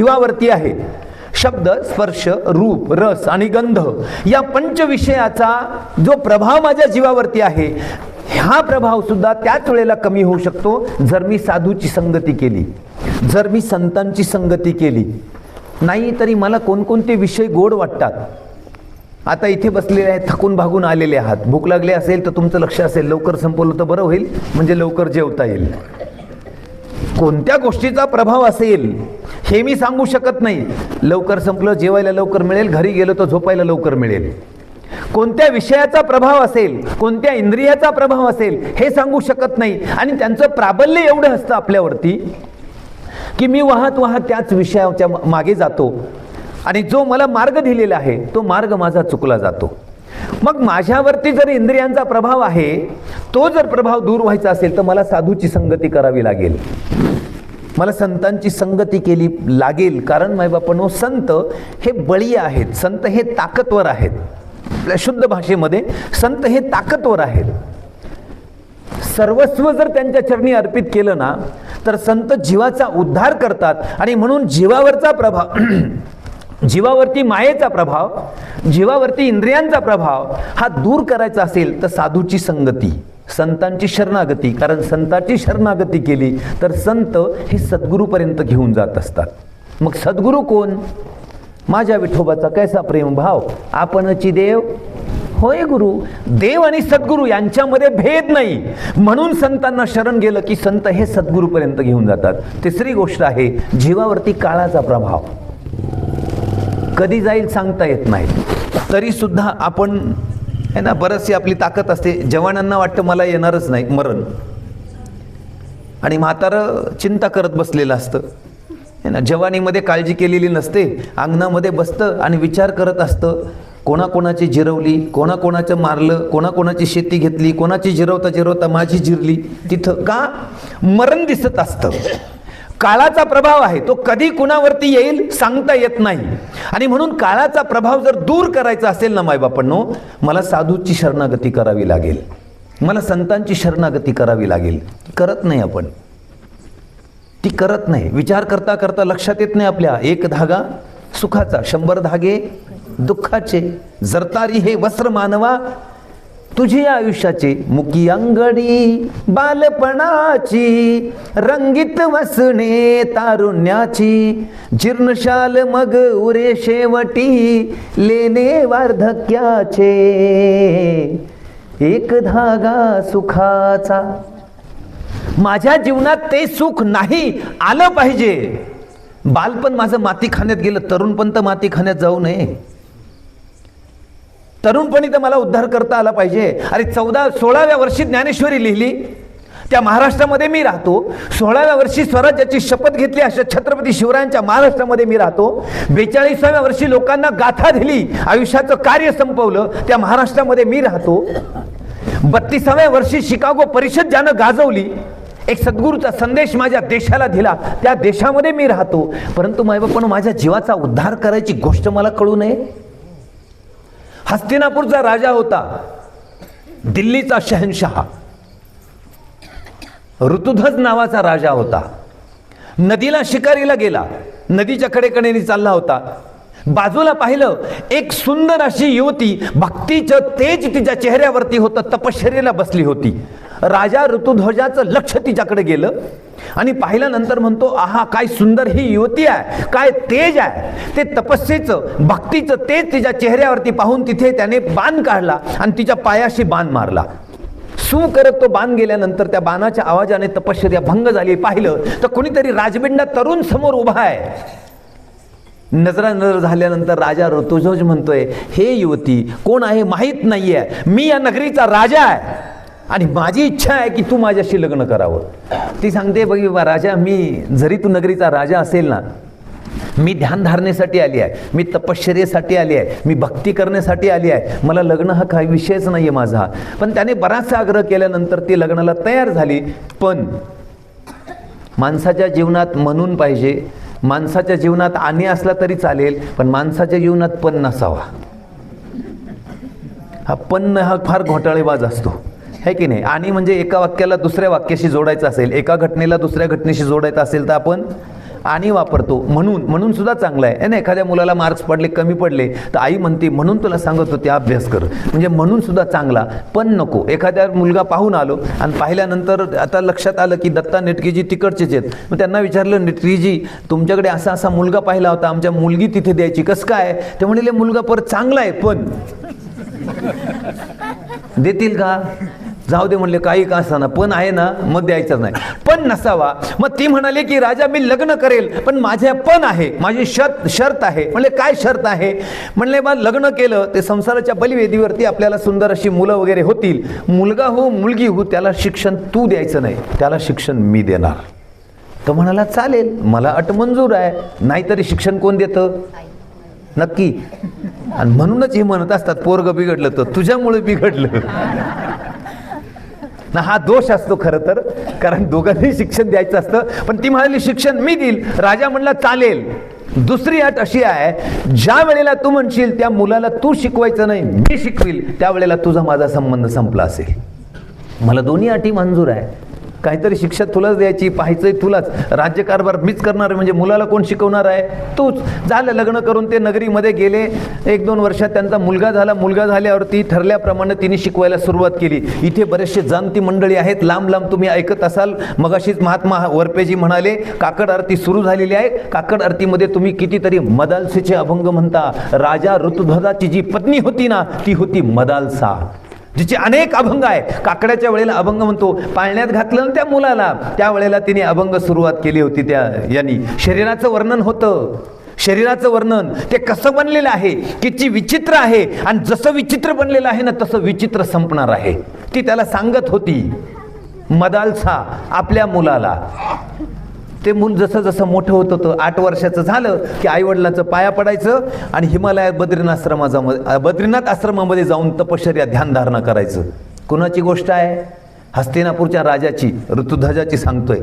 जीवावरती आहे. शब्द, स्पर्श, रूप, रस आणि गंध या पंचविषयाचा जो प्रभाव माझ्या जीवावरती आहे, हा प्रभाव सुद्धा त्याच वेळेला कमी होऊ शकतो जर मी साधूची संगती केली, जर मी संतांची संगती केली. नाही तरी मला कोणकोणते विषय गोड वाटतात. आता इथे बसलेले आहेत, थकून भागून आलेले आहात, भूक लागली असेल तर तुमचं लक्ष असेल लवकर संपवलं तर बरं होईल, म्हणजे लवकर जेवता येईल. कोणत्या गोष्टीचा प्रभाव असेल हे मी सांगू शकत नाही. लवकर संपलं, जेवायला लवकर मिळेल, घरी गेलो तर झोपायला लवकर मिळेल. कोणत्या विषयाचा प्रभाव असेल, कोणत्या इंद्रियाचा प्रभाव असेल हे सांगू शकत नाही. आणि त्यांचं प्राबल्य एवढं असतं आपल्यावरती की मी वाहत वाहत त्याच विषयाच्या मागे जातो आणि जो मला मार्ग दिलेला आहे तो मार्ग माझा चुकला जातो. मग माझ्यावरती जर इंद्रियांचा प्रभाव आहे, तो जर प्रभाव दूर व्हायचा असेल तर मला साधूची संगती करावी लागेल, मला संतांची संगती केली लागेल. कारण मायबापांनो, संत हे बळी आहेत, संत हे ताकदवर आहेत. आपल्या शुद्ध भाषेमध्ये संत हे ताकदवर आहेत. सर्वस्व जर त्यांच्या चरणी अर्पित केलं ना तर संत जीवाचा उद्धार करतात. आणि म्हणून जीवावरचा प्रभाव, जीवावरती मायेचा प्रभाव, जीवावरती इंद्रियांचा प्रभाव हा दूर करायचा असेल तर साधूची संगती, संतांची शरणागती. कारण संतांची शरणागती केली तर संत हे सद्गुरूपर्यंत घेऊन जात असतात. मग सद्गुरू कोण? माझ्या विठोबाचा कैसा प्रेम भाव, आपणची देव होय गुरु. देव आणि सद्गुरू यांच्यामध्ये भेद नाही, म्हणून संतांना शरण गेलं की संत हे सद्गुरूपर्यंत घेऊन जातात. तिसरी गोष्ट आहे जीवावरती काळाचा प्रभाव. कधी जाईल सांगता येत नाही, तरी सुद्धा आपण आहे ना, बरचशी आपली ताकद असते. जवानांना वाटतं मला येणारच नाही मरण, आणि म्हातारं चिंता करत बसलेलं असतं आहे ना. जवानीमध्ये काळजी केलेली नसते, अंगणामध्ये बसतं आणि विचार करत असतं, कोणाकोणाची जिरवली, कोणाकोणाचं मारलं, कोणाकोणाची शेती घेतली, कोणाची जिरवता जिरवता माझी जिरली. तिथं का? मरण दिसत असतं. काळाचा प्रभाव आहे, तो कधी कुणावरती येईल सांगता येत नाही. आणि म्हणून काळाचा प्रभाव जर दूर करायचा असेल ना मायबापांनो, मला साधूची शरणागती करावी लागेल, मला संतांची शरणागती करावी लागेल. करत नाही आपण, ती करत नाही. विचार करता करता लक्षात येत नाही आपल्या, एक धागा सुखाचा, 100 धागे दुःखाचे. जरतारी हे वस्त्र मानवा तुझी आयुष्याचे, मुकी अंगडी बालपणाची, रंगीत वसणे तारुण्याची, जीर्णशाल मग उरे शेवटी लेणे वार्धक्याचे, एक धागा सुखाचा. माझ्या जीवनात ते सुख नाही आलं पाहिजे. बालपण माझं मातीखान्यात गेलं, तरुणपण तर मातीखान्यात जाऊ नये. तरुणपणी तर मला उद्धार करता आला पाहिजे. अरे 16व्या वर्षी ज्ञानेश्वरी लिहिली, त्या महाराष्ट्रामध्ये मी राहतो. 16व्या वर्षी स्वराज्याची शपथ घेतली, अशा छत्रपती शिवरायांच्या महाराष्ट्रामध्ये मी राहतो. 42व्या वर्षी लोकांना गाथा दिली, आयुष्याचं कार्य संपवलं, त्या महाराष्ट्रामध्ये मी राहतो. 32व्या वर्षी शिकागो परिषद ज्यानं गाजवली, एक सद्गुरूचा संदेश माझ्या देशाला दिला, त्या देशामध्ये मी राहतो. परंतु मायबापांनो, माझ्या जीवाचा उद्धार करायची गोष्ट मला कळू नये. हस्तिनापूरचा राजा होता, दिल्लीचा शहनशाह, ऋतुध्वज नावाचा राजा होता. नदीला शिकारीला गेला, नदीच्या कडेकडेने चालला होता. बाजूला पाहिलं, एक सुंदर अशी युवती, भक्तीचं तेज तिच्या चेहऱ्यावरती होतं, तपश्चर्येला बसली होती. राजा ऋतुध्वजाचं लक्ष तिच्याकडे गेलं आणि पाहिल्यानंतर म्हणतो, आहा काय सुंदर ही युवती आहे, काय तेज आहे. ते तपस्येचं, भक्तीचं तेज तिच्या चेहऱ्यावरती पाहून तिथे त्याने बाण काढला आणि तिच्या पायाशी बाण मारला. सू करत तो बाण गेल्यानंतर त्या बाणाच्या आवाजाने तपश्चर्या भंग झाली. पाहिलं तर कोणीतरी राजबिंडा तरुण समोर उभा आहे. नजर झाल्यानंतर राजा ऋतुध्वज म्हणतोय, हे युवती कोण आहे माहीत नाहीये, मी या नगरीचा राजा आहे आणि माझी इच्छा आहे की तू माझ्याशी लग्न करावं. ती सांगते, बघ राजा, मी जरी तू नगरीचा राजा असेल ना, मी ध्यानधारणेसाठी आली आहे, मी तपश्चर्येसाठी आली आहे, मी भक्ती करण्यासाठी आली आहे, मला लग्न हा काही विषयच नाही आहे माझा. पण त्याने बराचसा आग्रह केल्यानंतर ती लग्नाला तयार झाली. पण माणसाच्या जीवनात म्हणून पाहिजे, माणसाच्या जीवनात आणि असला तरी चालेल, पण माणसाच्या जीवनात पण नसावा. हा पण हा फार घोटाळेबाज असतो, है की नाही. आणि म्हणजे एका वाक्याला दुसऱ्या वाक्याशी जोडायचं असेल, एका घटनेला दुसऱ्या घटनेशी जोडायचं असेल तर आपण आणि वापरतो म्हणून म्हणून सुद्धा चांगलं आहे ना. एखाद्या मुलाला मार्क्स पडले, कमी पडले, तर आई म्हणते म्हणून तुला सांगत होते अभ्यास कर, म्हणजे म्हणून सुद्धा चांगला. पण नको एखाद्या मुलगा पाहून आलो आणि पाहिल्यानंतर आता लक्षात आलं की दत्ता नेटकेजी तिकडचेच आहेत. मग त्यांना विचारलं, नेटकेजी तुमच्याकडे असा असा मुलगा पाहिला होता, आमच्या मुलगी तिथे द्यायची, कसं काय? ते म्हणले मुलगा परत चांगला आहे पण देतील का? जाऊ दे म्हणले, काही का असताना पण आहे ना, मग द्यायचं नाही, पण नसावा. मग ती म्हणाले की राजा मी लग्न करेल, पण माझ्या पण आहे, माझी शर्त आहे. म्हणले काय शर्त आहे? म्हणले बा लग्न केलं ते संसाराच्या बलिवेदीवरती आपल्याला सुंदर अशी मुलं वगैरे होतील, मुलगा हो मुलगी हो, त्याला शिक्षण तू द्यायचं नाही, त्याला शिक्षण मी देणार. तो म्हणाला चालेल, मला अट मंजूर आहे. नाहीतरी शिक्षण कोण देतं? नक्की. आणि म्हणूनच हे म्हणत असतात पोरग बिघडलं तर तुझ्यामुळे बिघडलं ना. हा दोष असतो खरं तर, कारण दोघांनी शिक्षण द्यायचं असतं. पण ती म्हणाली शिक्षण मी देईल. राजा म्हणला चालेल. दुसरी अट अशी आहे, ज्या वेळेला तू म्हणशील त्या मुलाला तू शिकवायचं नाही, मी शिकवील, त्यावेळेला तुझा माझा संबंध संपला असेल. मला दोन्ही अटी मंजूर आहे. काहीतरी शिक्षा तुलाच द्यायची, पाहायचंय तुलाच, राज्यकारभार मीच करणार, म्हणजे मुलाला कोण शिकवणार आहे? तूच. झालं लग्न करून ते नगरीमध्ये गेले. 1-2 वर्षात त्यांचा मुलगा झाला. मुलगा झाल्यावरती ठरल्याप्रमाणे तिने शिकवायला सुरुवात केली. इथे बरेचसे जाणती मंडळी आहेत, लांब लांब तुम्ही ऐकत असाल. मगाशीच महात्मा वरपेजी म्हणाले काकड आरती सुरू झालेली आहे. काकड आरतीमध्ये तुम्ही कितीतरी मदालसेचे अभंग म्हणता. राजा ऋतुध्वजाची जी पत्नी होती ना, ती होती मदालसा, जिचे अनेक अभंग आहे. काकड्याच्या वेळेला अभंग म्हणतो, पाळण्यात घातलं ना त्या मुलाला, त्यावेळेला तिने अभंग सुरुवात केली होती. त्या यांनी शरीराचं वर्णन होतं. शरीराचं वर्णन ते कसं बनलेलं आहे, किती विचित्र आहे, आणि जसं विचित्र बनलेलं आहे ना तसं विचित्र संपणार आहे, ती त्याला सांगत होती. मदालसा आपल्या मुलाला. ते मूल जसं जसं मोठं होत होतं, 8 वर्षाचं झालं की आईवडिलाचं पाया पडायचं आणि हिमालयात बद्रीनाथ आश्रमामध्ये जाऊन तपश्चर्या ध्यानधारणा करायचं. कुणाची गोष्ट आहे? हस्तिनापूरच्या राजाची, ऋतुध्वजाची सांगतोय.